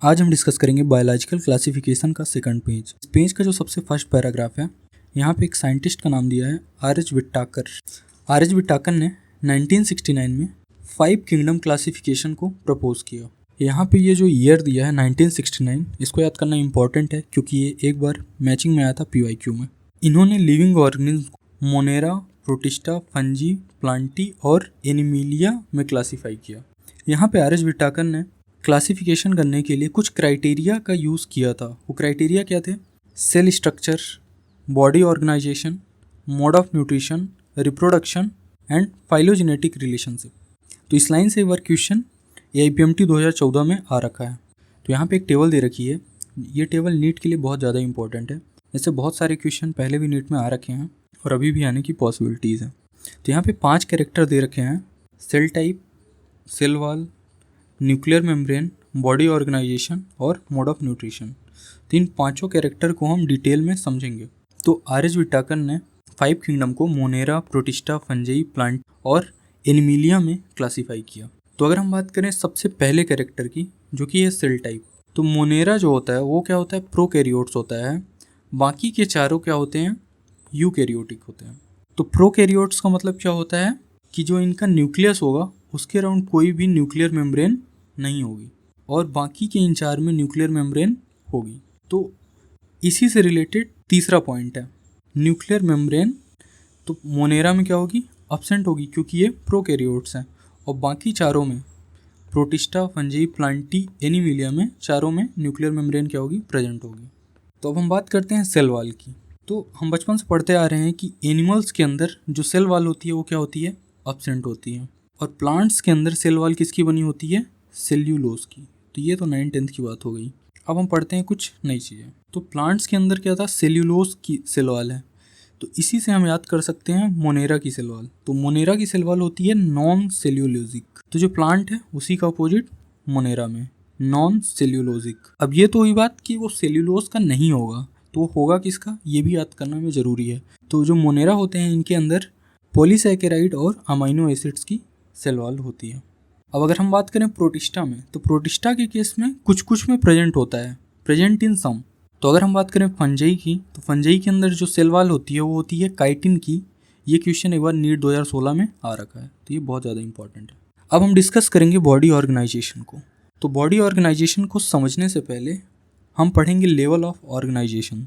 आज हम डिस्कस करेंगे बायोलॉजिकल क्लासिफिकेशन का सेकंड पेज। इस पेज का जो सबसे फर्स्ट पैराग्राफ है, यहाँ पे एक साइंटिस्ट का नाम दिया है आर.एच. विट्टाकर। आर.एच. विट्टाकर ने 1969 में 5 किंगडम क्लासिफिकेशन को प्रपोज किया। यहाँ पे ये जो ईयर दिया है 1969, इसको याद करना इंपॉर्टेंट है क्योंकि ये एक बार मैचिंग में आया था PYQ में। इन्होंने living organism Monera, protista, fungi, Plantae और एनिमिलिया में क्लासीफाई किया। यहाँ पे आर.एच. विट्टाकर ने क्लासिफिकेशन करने के लिए कुछ क्राइटेरिया का यूज़ किया था। वो क्राइटेरिया क्या थे? Cell structure, body organisation, mode of nutrition, reproduction and phylogenetic relationship. तो इस लाइन से एक बार क्वेश्चन AIPMT 2014 में आ रखा है। तो यहाँ पे एक टेबल दे रखी है। ये टेबल नीट के लिए बहुत ज़्यादा इंपॉर्टेंट है। ऐसे बहुत सारे क्वेश्चन पहले भी नीट में आ रखे हैं और अभी भी आने की पॉसिबिलिटीज़ हैं। तो यहाँ पे 5 कैरेक्टर दे रखे हैं: cell type, cell wall, nuclear membrane, body organisation और मोड ऑफ न्यूट्रिशन। तो इन पांचों कैरेक्टर को हम डिटेल में समझेंगे। तो आर.एच. विट्टाकर ने 5 किंगडम को मोनेरा, प्रोटिस्टा, फंजी, प्लांट और एनिमिलिया में क्लासीफाई किया। तो अगर हम बात करें सबसे पहले कैरेक्टर की, जो कि है सेल टाइप, तो मोनेरा जो होता है वो क्या होता है? प्रोकैरियोट्स होता है। बाकी के चारों क्या होते हैं? यूकैरियोटिक होते हैं। तो प्रोकैरियोट्स का मतलब क्या होता है कि जो इनका न्यूक्लियस होगा उसके अराउंड कोई भी न्यूक्लियर मेम्ब्रेन नहीं होगी और बाकी के इन चार में न्यूक्लियर मेम्ब्रेन होगी। तो इसी से रिलेटेड तीसरा पॉइंट है न्यूक्लियर मेम्ब्रेन। तो मोनेरा में क्या होगी? एब्सेंट होगी क्योंकि ये प्रोकैरियोट्स हैं। और बाकी चारों में, प्रोटिस्टा, फंजी, प्लांटी, एनिमिलिया में, चारों में न्यूक्लियर मेम्ब्रेन क्या होगी? प्रेजेंट होगी। तो अब हम बात करते हैं सेल वॉल की। तो हम बचपन से पढ़ते आ रहे हैं कि एनिमल्स के अंदर जो सेल वॉल होती है वो क्या होती है? एब्सेंट होती है। और प्लांट्स के अंदर सेल वॉल किसकी बनी होती है? सेल्यूलोज की। तो ये तो 9th-10th की बात हो गई। अब हम पढ़ते हैं कुछ नई चीज़ें। तो प्लांट्स के अंदर क्या था? सेल्यूलोज की सेल वॉल है। तो इसी से हम याद कर सकते हैं मोनेरा की सेल वॉल। तो मोनेरा की सेल वॉल होती है नॉन सेल्यूलोजिक। तो जो प्लांट है उसी का अपोजिट मोनेरा में नॉन सेल्यूलोजिक। अब ये तो हुई बात कि वो सेल्यूलोज का नहीं होगा, तो होगा किसका? ये भी याद करना में ज़रूरी है। तो जो मोनेरा होते हैं इनके अंदर पॉलीसैकेराइड और अमाइनो एसिड्स की सेल वॉल होती है। अब अगर हम बात करें प्रोटिस्टा में, तो प्रोटिस्टा के केस में कुछ कुछ में प्रेजेंट होता है, प्रेजेंट इन सम। तो अगर हम बात करें फंजाई की, तो फंजाई के अंदर जो सेल वॉल होती है वो होती है काइटिन की। ये क्वेश्चन एक बार नीट 2016 में आ रखा है, तो ये बहुत ज़्यादा इंपॉर्टेंट है। अब हम डिस्कस करेंगे बॉडी ऑर्गेनाइजेशन को। तो बॉडी ऑर्गेनाइजेशन को समझने से पहले हम पढ़ेंगे लेवल ऑफ ऑर्गेनाइजेशन।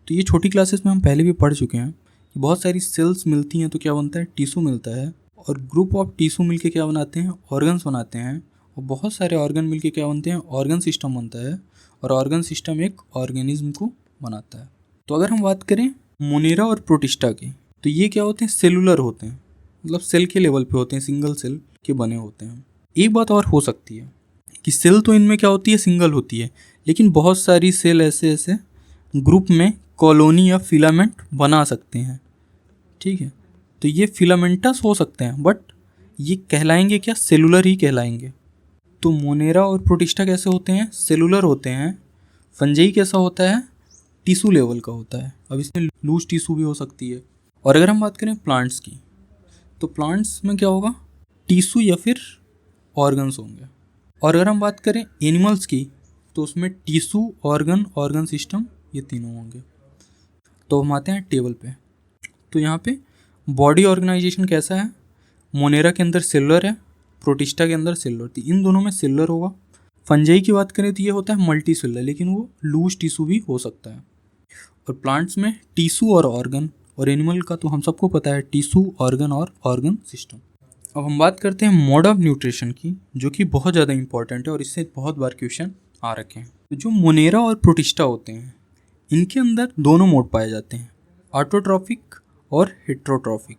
तो ये छोटी क्लासेस में हम पहले भी पढ़ चुके हैं कि बहुत सारी सेल्स मिलती हैं तो क्या बनता है? टिश्यू मिलता है। और ग्रुप ऑफ टिश्यू मिलके क्या बनाते हैं? ऑर्गन्स बनाते हैं। और बहुत सारे ऑर्गन मिलके क्या बनते हैं? ऑर्गन सिस्टम बनता है। और ऑर्गन सिस्टम एक ऑर्गेनिज्म को बनाता है। तो अगर हम बात करें मोनेरा और प्रोटिस्टा की, तो ये क्या होते हैं? सेलुलर होते हैं, मतलब सेल के लेवल पे होते हैं, सिंगल सेल के बने होते हैं। एक बात और हो सकती है कि सेल तो इनमें क्या होती है? सिंगल होती है, लेकिन बहुत सारी सेल ऐसे ऐसे ग्रुप में कॉलोनी या फिलामेंट बना सकते हैं। ठीक है, तो ये फिलामेंटस हो सकते हैं, बट ये कहलाएंगे क्या? सेलुलर ही कहलाएंगे। तो मोनेरा और प्रोटिस्टा कैसे होते हैं? सेलुलर होते हैं। फंजाई कैसा होता है? टिश्यू लेवल का होता है। अब इसमें लूज टिश्यू भी हो सकती है। और अगर हम बात करें प्लांट्स की, तो प्लांट्स में क्या होगा? टिश्यू या फिर ऑर्गन्स होंगे। और अगर हम बात करें एनिमल्स की, तो उसमें टिश्यू, ऑर्गन, ऑर्गन सिस्टम, ये तीनों होंगे। तो हम आते हैं टेबल पे। तो यहाँ पे बॉडी ऑर्गेनाइजेशन कैसा है? मोनेरा के अंदर सेलुलर है, प्रोटिस्टा के अंदर सेलुलर थी, इन दोनों में सेलुलर होगा। फंजाई की बात करें तो ये होता है मल्टी सेलुलर, लेकिन वो लूज टिश्यू भी हो सकता है। और प्लांट्स में टिश्यू और ऑर्गन, और एनिमल का तो हम सबको पता है टिश्यू, ऑर्गन और ऑर्गन सिस्टम। अब हम बात करते हैं मोड ऑफ न्यूट्रिशन की, जो कि बहुत ज़्यादा इंपॉर्टेंट है और इससे बहुत बार क्वेश्चन आ रखे हैं। तो जो मोनेरा और प्रोटिस्टा होते हैं, इनके अंदर दोनों मोड पाए जाते हैं, ऑटोट्रॉफिक और हेट्रोट्रॉफिक।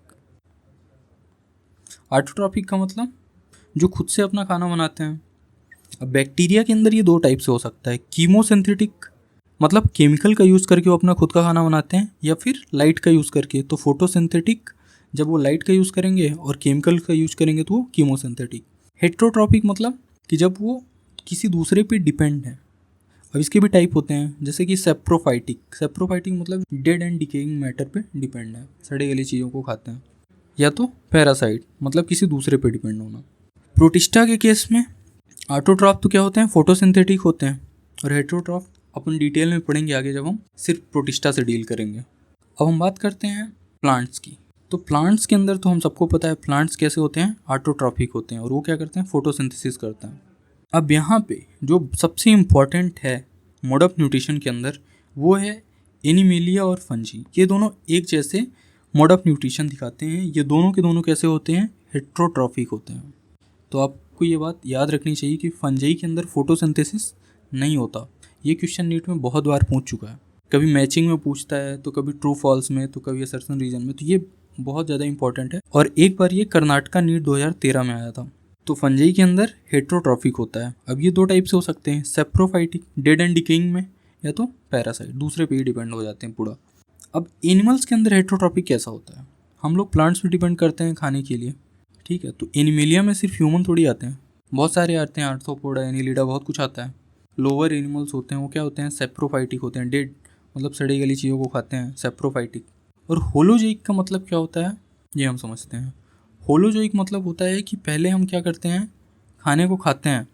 ऑटोट्रॉफिक का मतलब जो खुद से अपना खाना बनाते हैं। अब बैक्टीरिया के अंदर ये 2 टाइप से हो सकता है, कीमोसिंथेटिक मतलब केमिकल का यूज़ करके वो अपना खुद का खाना बनाते हैं, या फिर लाइट का यूज़ करके। तो फोटोसिंथेटिक जब वो लाइट का यूज़ करेंगे और केमिकल का यूज़ करेंगे तो वो कीमोसिंथेटिक। हेट्रोट्रॉफिक मतलब कि जब वो किसी दूसरे पे डिपेंड है। अब इसके भी टाइप होते हैं, जैसे कि सेप्रोफाइटिक। सेप्रोफाइटिक मतलब डेड एंड डिकेइंग मैटर पे डिपेंड है, सड़े गले चीज़ों को खाते हैं। या तो पैरासाइट मतलब किसी दूसरे पे डिपेंड होना। प्रोटिस्टा के केस में ऑटोट्रॉफ तो क्या होते हैं? फोटोसिंथेटिक होते हैं। और हेटेरोट्रॉफ अपन डिटेल में पढ़ेंगे आगे जब हम सिर्फ प्रोटिस्टा से डील करेंगे। अब हम बात करते हैं प्लांट्स की। तो प्लांट्स के अंदर तो हम सबको पता है प्लांट्स कैसे होते हैं, ऑटोट्रॉफिक होते हैं और वो क्या करते हैं, फोटोसिंथेसिस करते हैं। अब यहाँ पे जो सबसे इम्पॉर्टेंट है मोड ऑफ न्यूट्रिशन के अंदर वो है एनिमेलिया और फंजी। ये दोनों एक जैसे मोड ऑफ न्यूट्रिशन दिखाते हैं। ये दोनों के दोनों कैसे होते हैं, हेट्रोट्रॉफिक होते हैं। तो आपको ये बात याद रखनी चाहिए कि फंजाई के अंदर फोटोसिंथेसिस नहीं होता। ये क्वेश्चन नीट में बहुत बार पूछ चुका है, कभी मैचिंग में पूछता है तो कभी ट्रू फॉल्स में तो कभी असर्शन रीजन में। तो ये बहुत ज़्यादा इंपॉर्टेंट है और एक बार ये कर्नाटका नीट 2013 में आया था। तो फंजाई के अंदर हेट्रोट्रॉफिक होता है। अब ये दो टाइप से हो सकते हैं, सेप्रोफाइटिक डेड एंड डिकेइंग में, या तो पैरासाइट दूसरे पे ही डिपेंड हो जाते हैं पूरा। अब एनिमल्स के अंदर हेट्रोट्रॉफिक कैसा होता है, हम लोग प्लांट्स पे डिपेंड करते हैं खाने के लिए, ठीक है। तो एनिमेलिया में सिर्फ ह्यूमन थोड़ी आते हैं, बहुत सारे आते हैं, आर्थ्रोपोडा, एनिलिडा, बहुत कुछ आता है। लोअर एनिमल्स होते हैं वो क्या होते हैं, सेप्रोफाइटिक होते हैं, डेड मतलब सड़ी गली चीज़ों को खाते हैं, सेप्रोफाइटिक। और होलोजोइक का मतलब क्या होता है ये हम समझते हैं। होलोजोइक मतलब होता है कि पहले हम क्या करते हैं, खाने को खाते हैं,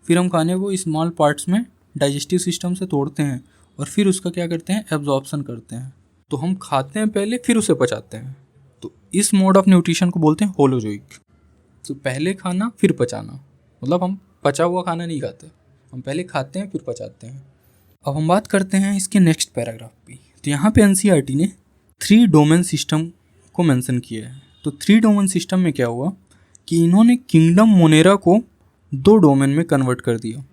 फिर हम खाने को स्मॉल पार्ट्स में डाइजेस्टिव सिस्टम से तोड़ते हैं और फिर उसका क्या करते हैं, एब्जॉर्प्शन करते हैं। तो हम खाते हैं पहले फिर उसे पचाते हैं। तो इस मोड ऑफ न्यूट्रिशन को बोलते हैं होलोजोइक। तो पहले खाना फिर पचाना, मतलब हम पचा हुआ खाना नहीं खाते, हम पहले खाते हैं फिर पचाते हैं। अब हम बात करते हैं इसके नेक्स्ट पैराग्राफ पे। तो यहाँ पे एनसीईआरटी ने 3 डोमेन सिस्टम को मेंशन किया है। तो 3 डोमेन सिस्टम में क्या हुआ कि इन्होंने किंगडम मोनेरा को 2 डोमेन में कन्वर्ट कर दिया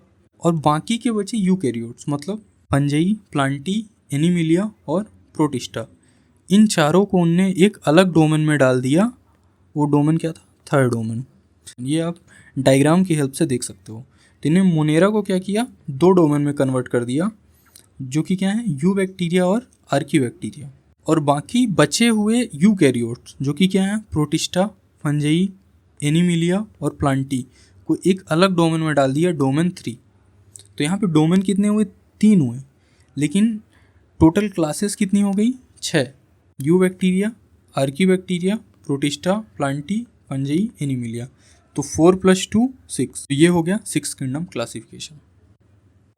और बाकी के बचे यूकैरियोट्स, मतलब फंजाई, प्लांटी, एनिमिलिया और प्रोटिस्टा। इन चारों को उनने एक अलग डोमेन में डाल दिया। वो डोमेन क्या था, थर्ड डोमेन। ये आप डायग्राम की हेल्प से देख सकते हो। तो इन्हें मोनेरा को क्या किया, 2 डोमेन में कन्वर्ट कर दिया, जो कि क्या है, यू बैक्टीरिया और आर्की बैक्टीरिया। और बाकी बचे हुए यूकैरियोट्स जो कि क्या है, प्रोटिस्टा, फंजाई, एनिमिलिया और प्लांटी को एक अलग डोमेन में डाल दिया, डोमेन 3। तो यहाँ पे डोमेन कितने हुए, 3 हुए, लेकिन टोटल क्लासेस कितनी हो गई, 6। You bacteria, Archie bacteria, protista, Plantae, fungi, Animalia. तो 4 + 2 6। तो ये हो गया 6 किंगडम क्लासिफिकेशन।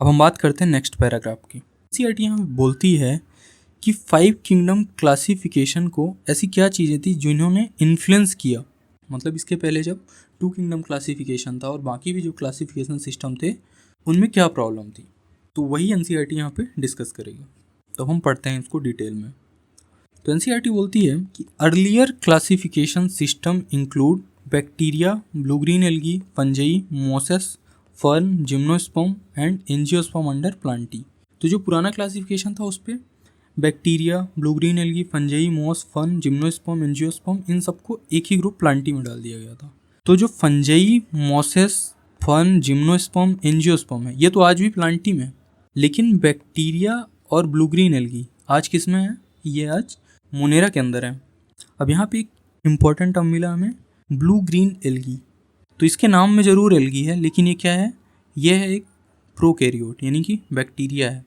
अब हम बात करते हैं नेक्स्ट पैराग्राफ की। एनसीईआरटी यहाँ बोलती है कि 5 किंगडम क्लासिफिकेशन को ऐसी क्या चीज़ें थी जिन्होंने इन्फ्लुएंस किया। मतलब इसके पहले जब 2 किंगडम क्लासिफिकेशन था और बाकी भी जो क्लासिफिकेशन सिस्टम थे उनमें क्या प्रॉब्लम थी, तो वही एनसीईआरटी यहाँ पे डिस्कस करेगी। तो हम पढ़ते हैं इसको डिटेल में। तो एनसीईआरटी बोलती है कि earlier classification system include bacteria, blue green algae, fungi, Moses, fern, gymnosperm and angiosperm under Plantae. तो जो पुराना क्लासिफिकेशन था उस पर bacteria, blue green algae, fungi, मोस, फर्न, जिम्नोस्पर्म, एंजियोस्पर्म, इन सबको एक ही ग्रुप प्लांटी में डाल दिया गया था। तो जो fungi, Moses, fern, gymnosperm, angiosperm है ये तो आज भी प्लांटी में, लेकिन बैक्टीरिया और ब्लू ग्रीन एल्गी आज किस में है, ये आज मोनेरा के अंदर है। अब यहाँ पे एक इम्पॉर्टेंट टर्म मिला हमें, ब्लू ग्रीन एल्गी। तो इसके नाम में ज़रूर एल्गी है, लेकिन ये क्या है, ये है एक प्रोकैरियोट यानी कि बैक्टीरिया है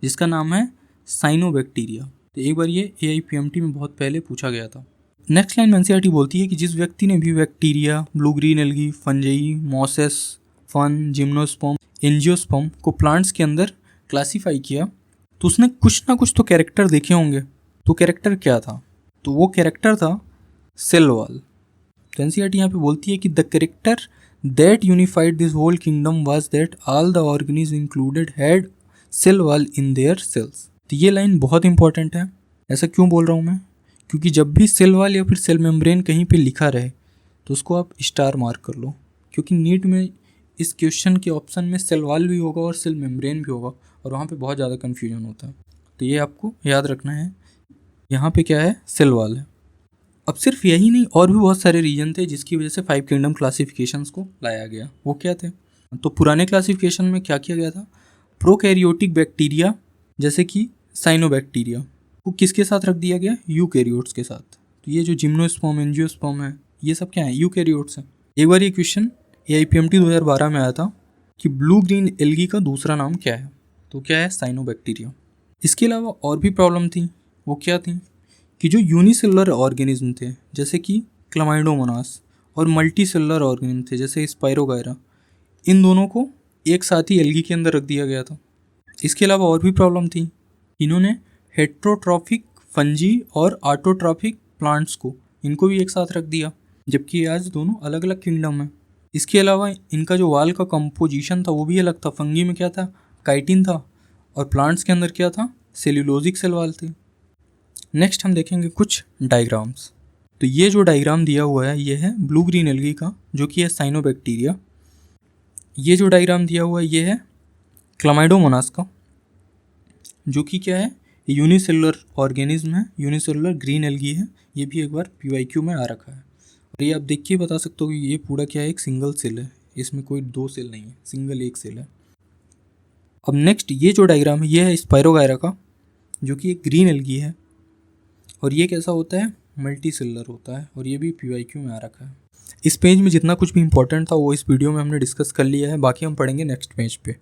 जिसका नाम है साइनोबैक्टीरिया। तो एक बार ये AIPMT में बहुत पहले पूछा गया था। नेक्स्ट लाइन में एनसीईआरटी बोलती है कि जिस व्यक्ति ने भी bacteria, blue green algae, fungi, mosses, ferns, gymnosperm, angiosperm को प्लांट्स के अंदर क्लासीफाई किया तो उसने कुछ ना कुछ तो कैरेक्टर देखे होंगे। तो कैरेक्टर क्या था, तो वो कैरेक्टर था सेल वॉल। तो एनसीईआरटी यहाँ पे बोलती है कि the character that unified this whole kingdom was that all the organism included had cell wall in their cells. तो ये लाइन बहुत इंपॉर्टेंट है। ऐसा क्यों बोल रहा हूँ मैं, क्योंकि जब भी सेल वॉल या फिर सेल मेम्ब्रेन कहीं पे लिखा रहे तो उसको आप स्टार मार्क कर लो, क्योंकि नीट में इस क्वेश्चन के ऑप्शन में सेल वॉल भी होगा और सेल मेम्ब्रेन भी होगा और वहाँ पे बहुत ज़्यादा कन्फ्यूजन होता है। तो ये आपको याद रखना है, यहाँ पे क्या है, सेल वॉल है। अब सिर्फ यही नहीं, और भी बहुत सारे रीजन थे जिसकी वजह से 5 किंगडम क्लासिफिकेशंस को लाया गया। वो क्या थे, तो पुराने क्लासिफिकेशन में क्या किया गया था, प्रोकैरियोटिक बैक्टीरिया जैसे कि साइनोबैक्टीरिया को किसके साथ रख दिया गया, यूकैरियोट्स के साथ। तो ये जो जिम्नोस्पर्म, एंजियोस्पर्म है ये सब क्या है, यूकैरियोट्स हैं। एक बार ये क्वेश्चन AIPMT 2012 में आया था कि ब्लू ग्रीन एल्गी का दूसरा नाम क्या है, तो क्या है, साइनोबैक्टीरिया। इसके अलावा और भी प्रॉब्लम थी। वो क्या थी कि जो यूनिसेलुलर ऑर्गेनिज्म थे जैसे कि क्लामाइडोमोनास और मल्टी सेलुलर ऑर्गेनिज्म थे जैसे स्पाइरोगायरा, इन दोनों को एक साथ ही एल्गी के अंदर रख दिया गया था। इसके अलावा और भी प्रॉब्लम थी। इन्होंने हेट्रोट्रॉफिक फंजी और ऑटोट्रॉफिक प्लांट्स को इनको भी एक साथ रख दिया, जबकि आज दोनों अलग अलग किंगडम है। इसके अलावा इनका जो वाल का कंपोजिशन था वो भी अलग था। फंगी में क्या था, काइटिन था, और प्लांट्स के अंदर क्या था, सेल्यूलोजिक सेल वाल थे। नेक्स्ट हम देखेंगे कुछ डायग्राम्स। तो ये जो डायग्राम दिया हुआ है ये है ब्लू ग्रीन एल्गी का, जो कि है साइनोबैक्टीरिया। ये जो डायग्राम दिया हुआ है ये है क्लामाइडोमोनास का, जो कि क्या है, यूनिसेलुलर ऑर्गेनिज्म है, यूनिसेलुलर ग्रीन एल्गी है। ये भी एक बार PYQ में आ रखा है। और ये आप देख के बता सकते हो कि ये पूरा क्या है, एक सिंगल सेल है, इसमें कोई दो सेल नहीं है, सिंगल एक सेल है। अब नेक्स्ट ये जो डायग्राम है ये है स्पायरोगायरा का, जो कि एक ग्रीन एल्गी है, और ये कैसा होता है, मल्टी सेलुलर होता है, और ये भी PYQ में आ रखा है। इस पेज में जितना कुछ भी इंपॉर्टेंट था वो इस वीडियो में हमने डिस्कस कर लिया है, बाकी हम पढ़ेंगे नेक्स्ट पेज पे।